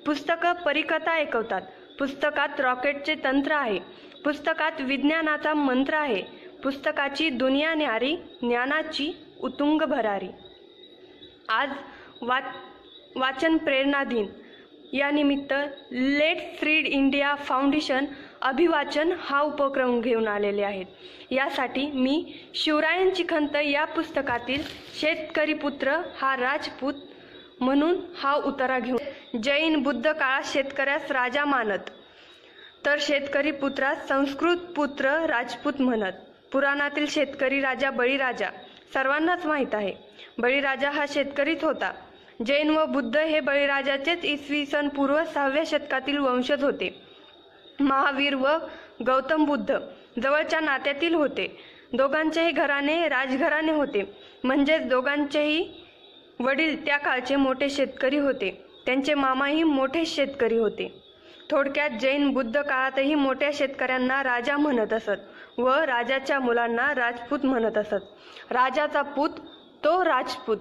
पुस्तकं परिकथा ऐकवतात. पुस्तकात रॉकेटचे तंत्र आहे. पुस्तकात विज्ञानाचा मंत्र आहे. पुस्तकाची दुनिया न्यारी, ज्ञानाची उतुंग भरारी. आज वाचन प्रेरणा दिन या निमित्त लेट्स रीड इंडिया फाउंडेशन अभिवाचन हा उपक्रम घेऊन आलेले आहेत. यासाठी मी शिवरायांची खंत या पुस्तकातील शेतकरी पुत्र हा राजपूत म्हणून हा उतारा घेऊन, जैन बुद्ध काळात शेतकऱ्यास राजा मानत, तर शेतकरी पुत्रास संस्कृत पुत्र राजपूत म्हणत. पुराणातील शेतकरी राजा बळीराजा सर्वांनाच माहीत आहे. बळीराजा हा शेतकरीच होता. जैन व बुद्ध हे बळीराजाचेच इसवी सन पूर्व 6व्या शतकातील वंशज होते. महावीर व गौतम बुद्ध जवळच्या नात्यातील होते. दोघांचेही घराणे राजघराणे होते. म्हणजेच दोघांचेही वडील त्या काळचे मोठे शेतकरी होते. त्यांचे मामाही मोठे शेतकरी होते. थोडक्यात जैन बुद्ध काळातही मोठ्या शेतकऱ्यांना राजा म्हणत असत व राजाच्या मुलांना राजपूत म्हणत असत. राजाचा पूत तो राजपूत.